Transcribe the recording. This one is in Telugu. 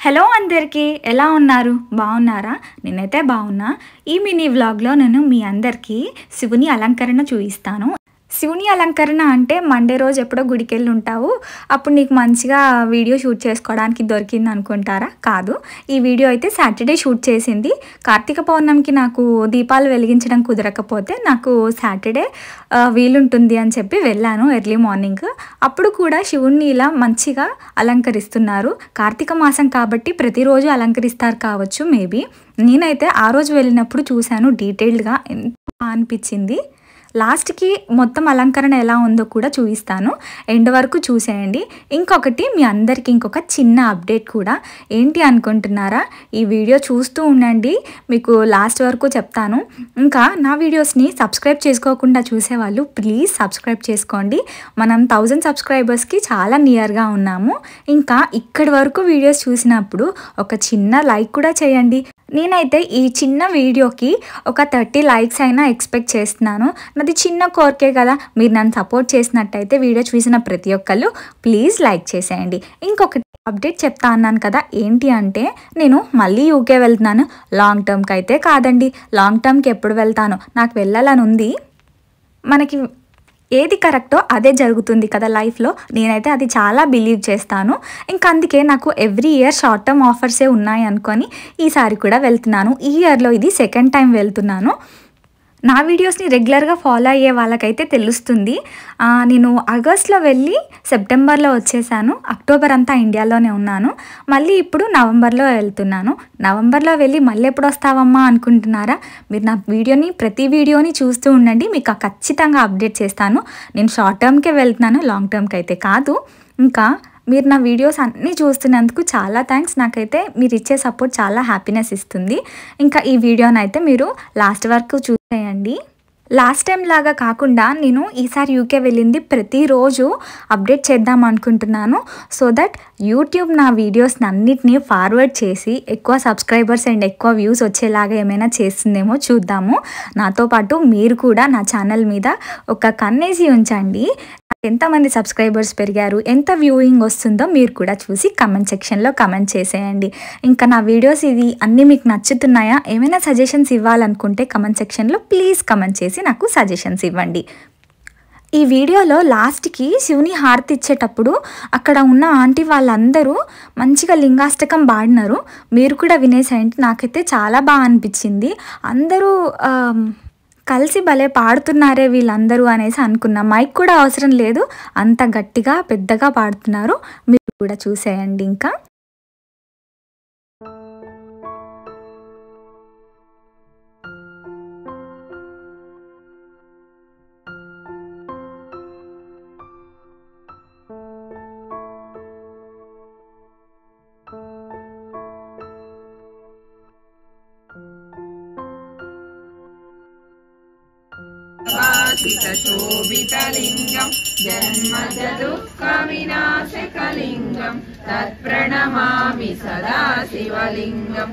హలో అందరికీ ఎలా ఉన్నారు? బాగున్నారా? నేనైతే బాగున్నా. ఈ మినీ వ్లాగ్లో నేను మీ అందరికీ శివుని అలంకరణ చూపిస్తాను. శివుని అలంకరణ అంటే మండే రోజు ఎప్పుడో గుడికెళ్ళి ఉంటావు, అప్పుడు నీకు మంచిగా వీడియో షూట్ చేసుకోవడానికి దొరికింది అనుకుంటారా? కాదు, ఈ వీడియో అయితే సాటర్డే షూట్ చేసింది. కార్తీక పౌర్ణమికి నాకు దీపాలు వెలిగించడం కుదరకపోతే నాకు సాటర్డే వీలుంటుంది అని చెప్పి వెళ్ళాను ఎర్లీ మార్నింగ్. అప్పుడు కూడా శివుణ్ణి ఇలా మంచిగా అలంకరిస్తున్నారు. కార్తీక మాసం కాబట్టి ప్రతిరోజు అలంకరిస్తారు కావచ్చు మేబీ. నేనైతే ఆ రోజు వెళ్ళినప్పుడు చూశాను డీటెయిల్డ్గా, ఎంత అనిపించింది. లాస్ట్కి మొత్తం అలంకరణ ఎలా ఉందో కూడా చూపిస్తాను, ఎండ్ వరకు చూసేయండి. ఇంకొకటి మీ అందరికీ ఇంకొక చిన్న అప్డేట్ కూడా. ఏంటి అనుకుంటున్నారా? ఈ వీడియో చూస్తూ ఉండండి, మీకు లాస్ట్ వరకు చెప్తాను. ఇంకా నా వీడియోస్ని సబ్స్క్రైబ్ చేసుకోకుండా చూసేవాళ్ళు ప్లీజ్ సబ్స్క్రైబ్ చేసుకోండి. మనం 1000 సబ్స్క్రైబర్స్కి చాలా నియర్గా ఉన్నాము. ఇంకా ఇక్కడి వరకు వీడియోస్ చూసినప్పుడు ఒక చిన్న లైక్ కూడా చేయండి. నేనైతే ఈ చిన్న వీడియోకి ఒక 30 లైక్స్ అయినా ఎక్స్పెక్ట్ చేస్తున్నాను. నాది చిన్న కోరికే కదా, మీరు నన్ను సపోర్ట్ చేసినట్టయితే వీడియో చూసిన ప్రతి ఒక్కళ్ళు ప్లీజ్ లైక్ చేసేయండి. ఇంకొకటి అప్డేట్ చెప్తా అన్నాను కదా, ఏంటి అంటే నేను మళ్ళీ యూకే వెళ్తున్నాను. లాంగ్ టర్మ్కి అయితే కాదండి, లాంగ్ టర్మ్కి ఎప్పుడు వెళ్తాను, నాకు వెళ్ళాలని ఉంది. మనకి ఏది కరెక్టో అదే జరుగుతుంది కదా లైఫ్లో, నేనైతే అది చాలా బిలీవ్ చేస్తాను. ఇంకా అందుకే నాకు ఎవ్రీ ఇయర్ షార్ట్ టర్మ్ ఆఫర్సే ఉన్నాయి అనుకొని ఈసారి కూడా వెళ్తున్నాను. ఈ ఇయర్లో ఇది సెకండ్ టైం వెళ్తున్నాను. నా వీడియోస్ని రెగ్యులర్గా ఫాలో అయ్యే వాళ్ళకైతే తెలుస్తుంది. నేను ఆగస్ట్లో వెళ్ళి సెప్టెంబర్లో వచ్చేసాను. అక్టోబర్ అంతా ఇండియాలోనే ఉన్నాను. మళ్ళీ ఇప్పుడు నవంబర్లో వెళ్తున్నాను. నవంబర్లో వెళ్ళి మళ్ళీ ఎప్పుడు వస్తావమ్మా అనుకుంటున్నారా? మీరు నా ప్రతి వీడియోని చూస్తూ ఉండండి, మీకు ఖచ్చితంగా అప్డేట్ చేస్తాను. నేను షార్ట్ టర్మ్కే వెళ్తున్నాను, లాంగ్ టర్మ్కి అయితే కాదు. ఇంకా మీరు నా వీడియోస్ అన్నీ చూస్తున్నందుకు చాలా థ్యాంక్స్. నాకైతే మీరు ఇచ్చే సపోర్ట్ చాలా హ్యాపీనెస్ ఇస్తుంది. ఇంకా ఈ వీడియోని అయితే మీరు లాస్ట్ వరకు చూసేయండి. లాస్ట్ టైం లాగా కాకుండా నేను ఈసారి యూకే వెళ్ళింది ప్రతిరోజు అప్డేట్ చేద్దాం అనుకుంటున్నాను. సో దట్ యూట్యూబ్ నా వీడియోస్ని అన్నిటినీ ఫార్వర్డ్ చేసి ఎక్కువ సబ్స్క్రైబర్స్ అండ్ ఎక్కువ వ్యూస్ వచ్చేలాగా ఏమైనా చేస్తుందేమో చూద్దాము. నాతో పాటు మీరు కూడా నా ఛానల్ మీద ఒక కన్నేసి ఉంచండి. ఎంతమంది సబ్స్క్రైబర్స్ పెరిగారు, ఎంత వ్యూయింగ్ వస్తుందో మీరు కూడా చూసి కమెంట్ సెక్షన్లో కమెంట్ చేసేయండి. ఇంకా నా వీడియోస్ ఇది అన్నీ మీకు నచ్చుతున్నాయా? ఏమైనా సజెషన్స్ ఇవ్వాలనుకుంటే కమెంట్ సెక్షన్లో ప్లీజ్ కమెంట్ చేసి నాకు సజెషన్స్ ఇవ్వండి. ఈ వీడియోలో లాస్ట్కి శివుని హారతి ఇచ్చేటప్పుడు అక్కడ ఉన్న ఆంటీ వాళ్ళందరూ మంచిగా లింగాష్టకం పాడినారు. మీరు కూడా వినేసేయండి. నాకైతే చాలా బాగా అనిపించింది. అందరూ కలిసి భలే పాడుతున్నారే వీళ్ళందరూ అనేసి అనుకున్నా. మైక్ కూడా అవసరం లేదు, అంత గట్టిగా పెద్దగా పాడుతున్నారు. మీరు కూడా చూసేయండి. ఇంకా శోభితలింగం జన్మజ దుఃఖ వినాశకలింగం తత్ప్రణమామి సదా శివలింగం.